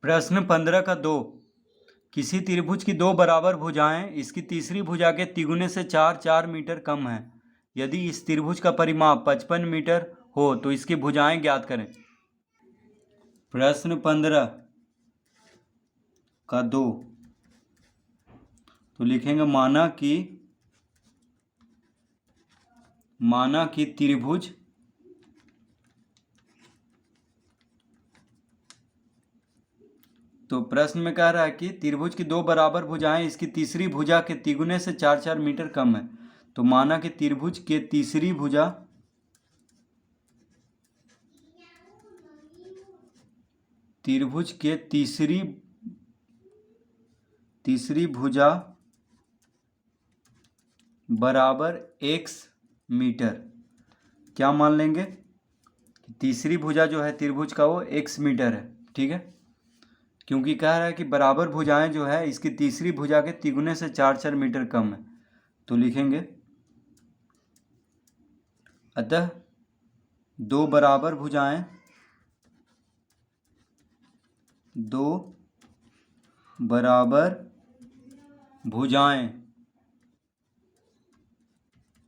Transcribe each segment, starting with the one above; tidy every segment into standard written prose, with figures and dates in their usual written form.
प्रश्न 15 का 2। किसी त्रिभुज की दो बराबर भुजाएं इसकी तीसरी भुजा के तिगुने से 4 मीटर कम है। यदि इस त्रिभुज का परिमाप 55 मीटर हो तो इसकी भुजाएं ज्ञात करें। प्रश्न 15 का 2। तो लिखेंगे माना कि त्रिभुज तो प्रश्न में कह रहा है कि त्रिभुज की दो बराबर भुजाएं इसकी तीसरी भुजा के तिगुने से 4 मीटर कम है। तो माना कि त्रिभुज के तीसरी भुजा बराबर x मीटर। क्या मान लेंगे कि तीसरी भुजा जो है त्रिभुज का वो x मीटर है। ठीक है, क्योंकि कह रहा है कि बराबर भुजाएं जो है इसकी तीसरी भुजा के तिगुने से 4 मीटर कम है। तो लिखेंगे अतः दो बराबर भुजाएं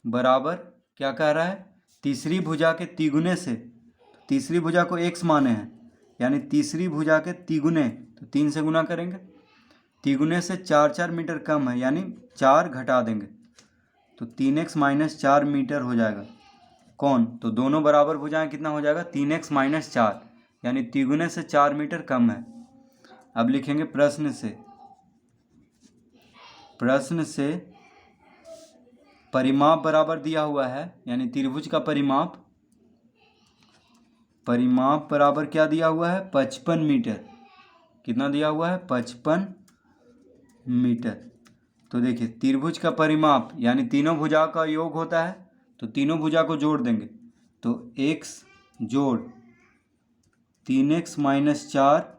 बराबर क्या कह रहा है, तीसरी भुजा के तिगुने से। तीसरी भुजा को x माने हैं, यानी तीसरी भुजा के तिगुने, तो 3 से गुना करेंगे। तिगुने से 4 मीटर कम है, यानी 4 घटा देंगे तो 3x - 4 मीटर हो जाएगा। कौन? तो दोनों बराबर भुजाएं कितना हो जाएगा, 3x - 4, यानी तिगुने से 4 मीटर कम है। अब लिखेंगे प्रश्न से परिमाप बराबर दिया हुआ है, यानी त्रिभुज का परिमाप बराबर क्या दिया हुआ है, 55 मीटर। कितना दिया हुआ है, 55 मीटर। तो देखिए त्रिभुज का परिमाप यानी तीनों भुजा का योग होता है, तो तीनों भुजा को जोड़ देंगे तो x जोड़ 3x - 4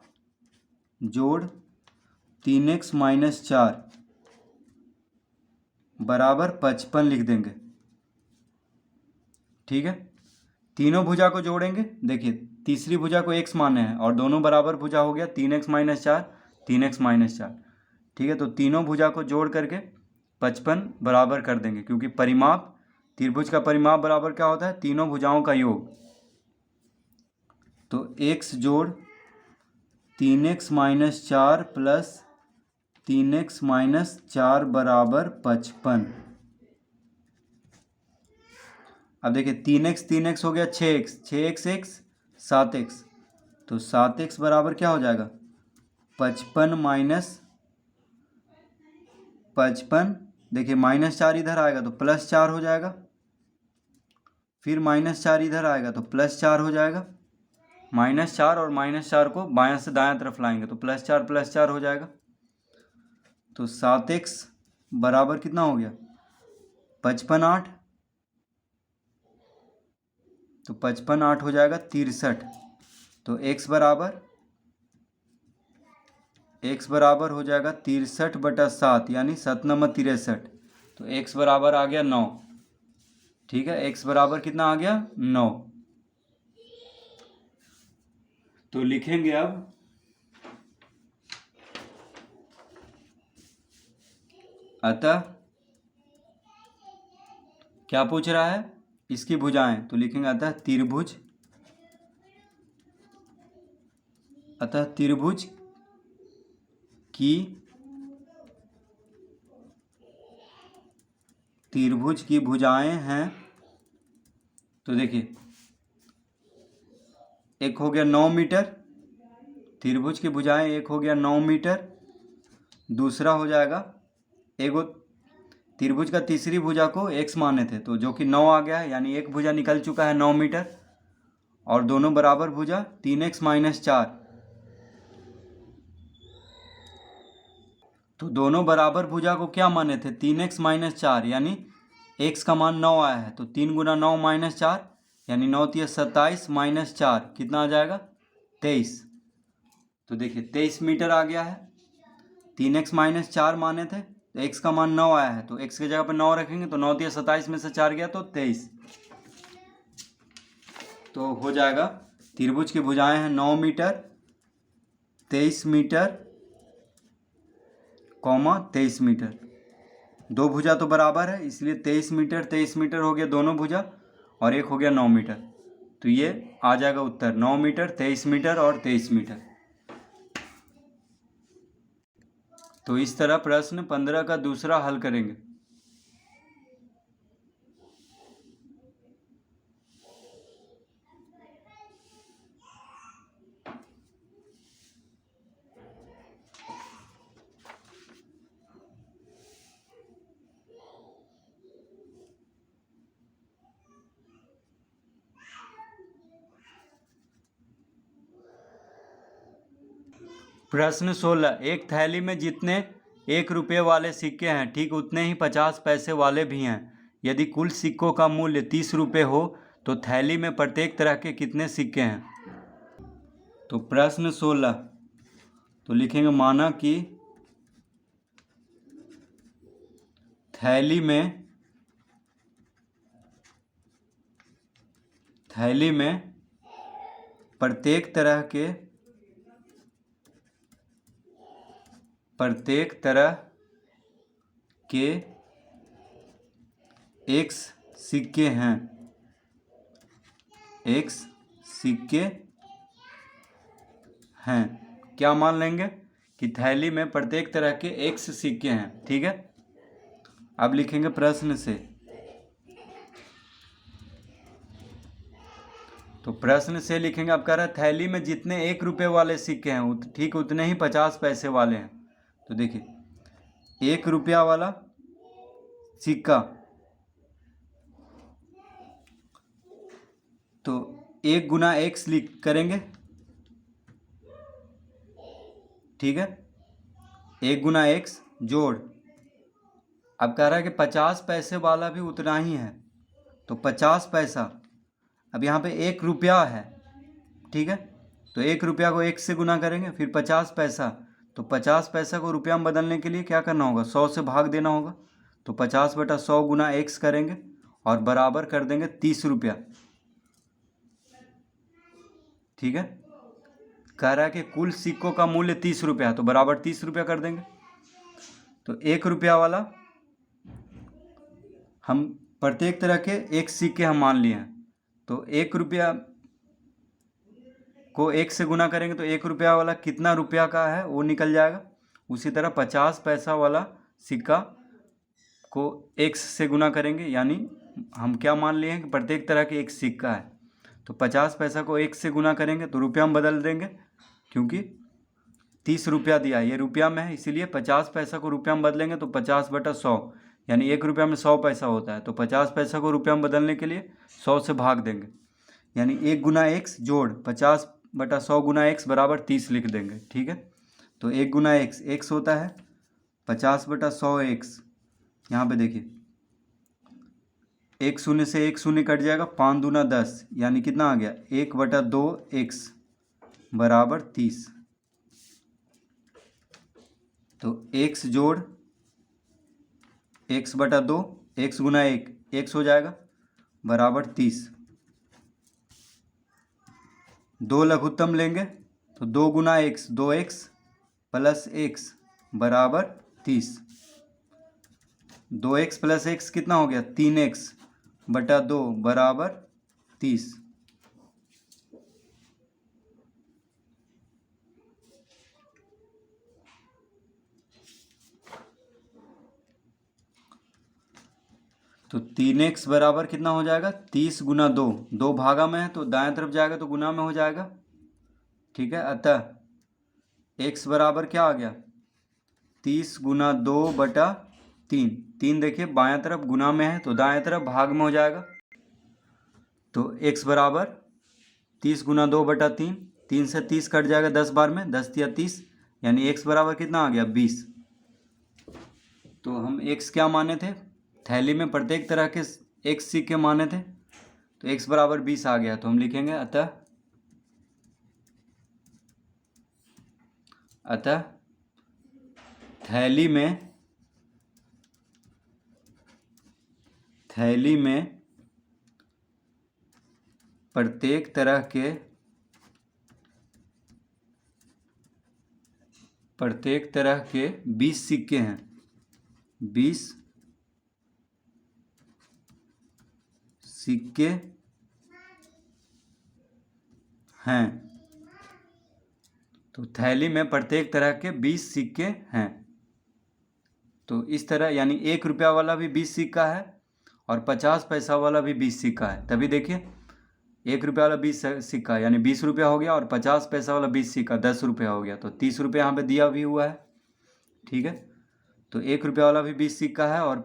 जोड़ 3x - 4 बराबर 55 लिख देंगे। ठीक है, तीनों भुजा को जोड़ेंगे। देखिए तीसरी भुजा को x माने हैं और दोनों बराबर भुजा हो गया 3x - 4 3x - 4। ठीक है, तो तीनों भुजा को जोड़ करके 55 बराबर कर देंगे, क्योंकि परिमाप त्रिभुज का परिमाप बराबर क्या होता है, तीनों भुजाओं का योग। तो x जोड़ 3x - 4 प्लस 3x - 4 बराबर 55। अब देखिए 3x हो गया 6x, 6x 7x, तो 7x बराबर क्या हो जाएगा, 55 - 55। देखिए -4 इधर आएगा तो +4 हो जाएगा, फिर -4 इधर आएगा तो +4 हो जाएगा। -4 और -4 को बायां से दायां तरफ लाएंगे तो +4 हो जाएगा। तो 7x बराबर कितना हो गया, 55 8, तो 55 8 हो जाएगा 63। तो x बराबर हो जाएगा 63/7, यानी 7×9 = 63। तो x बराबर आ गया 9। ठीक है, x बराबर कितना आ गया, 9। तो लिखेंगे अब अतः क्या पूछ रहा है, इसकी भुजाएं। तो लिखेंगे अतः त्रिभुज की भुजाएं हैं। तो देखिए एक हो गया 9 मीटर, त्रिभुज की भुजाएं एक हो गया 9 मीटर। दूसरा हो जाएगा एगो त्रिभुज का तीसरी भुजा को x माने थे, तो जो कि 9 आ गया है, यानी एक भुजा निकल चुका है 9 मीटर। और दोनों बराबर भुजा 3x - 4, तो दोनों बराबर भुजा को क्या माने थे, 3x - 4, यानी x का मान 9 आया है तो 3 × 9 - 4, यानी 9 × 27 - 4 कितना आ जाएगा, 23। तो देखिए 23 मीटर आ गया है। 3x - 4 माने थे तो x का मान 9 आया है, तो x की जगह पर 9 रखेंगे तो 9 × 27 में से 4 गया तो 23। तो हो जाएगा त्रिभुज की भुजाएं हैं 9 मीटर, 23 मीटर, 23 मीटर। दो भुजा तो बराबर है, इसलिए 23 मीटर हो गया दोनों भुजा, और एक हो गया 9 मीटर। तो ये आ जाएगा उत्तर 9 मीटर, 23 मीटर और 23 मीटर। तो इस तरह प्रश्न 15 का दूसरा हल करेंगे। प्रश्न 16, एक थैली में जितने 1 रुपये वाले सिक्के हैं ठीक उतने ही 50 पैसे वाले भी हैं। यदि कुल सिक्कों का मूल्य 30 रुपये हो तो थैली में प्रत्येक तरह के कितने सिक्के हैं। तो प्रश्न 16, तो लिखेंगे माना कि थैली में प्रत्येक तरह के X सिक्के हैं, X सिक्के हैं। क्या मान लेंगे कि थैली में प्रत्येक तरह के X सिक्के हैं। ठीक है, अब लिखेंगे प्रश्न से। तो प्रश्न से लिखेंगे, अब कह रहा है थैली में जितने 1 रुपये वाले सिक्के हैं ठीक उतने ही 50 पैसे वाले हैं। तो देखिए 1 रुपया वाला सिक्का, तो 1 गुना X करेंगे। ठीक है, 1 गुना X जोड़, अब कह रहा है कि 50 पैसे वाला भी उतना ही है, तो 50 पैसा, अब यहाँ पे 1 रुपया है। ठीक है, तो 1 रुपया को 1 से गुना करेंगे, फिर 50 पैसा, तो 50 पैसा को रुपया में बदलने के लिए क्या करना होगा, 100 से भाग देना होगा। तो 50/100 गुना X करेंगे और बराबर कर देंगे 30 रुपया। ठीक है, कह रहा है कि कुल सिक्कों का मूल्य 30 रुपया है, तो बराबर 30 रुपया कर देंगे। तो 1 रुपया वाला हम प्रत्येक तरह के 1 सिक्के हम मान लिए हैं, तो 1 रुपया को 1 से गुना करेंगे तो 1 रुपया वाला कितना रुपया का है वो निकल जाएगा। उसी तरह 50 पैसा वाला सिक्का को X से गुना करेंगे, यानी हम क्या मान लिए हैं कि प्रत्येक तरह के 1 सिक्का है, तो 50 पैसा को 1 से गुना करेंगे तो रुपया में बदल देंगे, क्योंकि 30 रुपया दिया है, ये रुपया में है, इसीलिए 50 पैसा को रुपया में बदलेंगे तो 50/100, यानी 1 रुपया में 100 पैसा होता है, तो 50 पैसा को रुपया में बदलने के लिए 100 से भाग देंगे, यानी 1 गुना X जोड़ 50/100 गुना X बराबर 30 लिख देंगे। ठीक है, तो 1 गुना X होता है 50/100 X। यहाँ पे देखिए 1 शून्य से 1 शून्य कट जाएगा, 5 दूना 10, यानी कितना आ गया 1/2 X बराबर 30। तो X जोड़ X/2, X गुना 1 X हो जाएगा बराबर 30। 2 लघुत्तम लेंगे तो 2 गुना X 2X प्लस X बराबर 30। 2X प्लस X कितना हो गया 3X/2 बराबर 30। तो 3X बराबर कितना हो जाएगा 30 गुना 2, 2 भागा में है तो दाएं तरफ जाएगा तो गुना में हो जाएगा। ठीक है, अतः X बराबर क्या आ गया 30 गुना 2/3। 3 देखिए बाएं तरफ गुना में है तो दाएं तरफ भाग में हो जाएगा। तो X बराबर 30 गुना 2/3, 3 से 30 कट जाएगा 10 बार में, 10 या 30, यानी X बराबर कितना आ गया 20। तो हम X क्या माने थे, थैली में प्रत्येक तरह के X सिक्के माने थे, तो X बराबर 20 आ गया। तो हम लिखेंगे अतः थैली में प्रत्येक तरह के प्रत्येक तरह के 20 सिक्के हैं, 20 सिक्के हैं। तो थैली में प्रत्येक तरह के 20 सिक्के हैं। तो इस तरह यानी 1 रुपया वाला भी 20 सिक्का है और 50 पैसा वाला भी 20 सिक्का है। तभी देखिए 1 रुपया वाला 20 सिक्का यानी 20 रुपया हो गया और 50 पैसा वाला 20 सिक्का 10 रुपया हो गया। तो 30 रुपया यहाँ पे दिया भी हुआ है। ठीक है, तो 1 रुपया वाला भी 20 सिक्का है और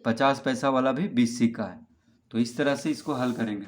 50 पैसा वाला भी 20 सिक्का है। तो इस तरह से इसको हल करेंगे।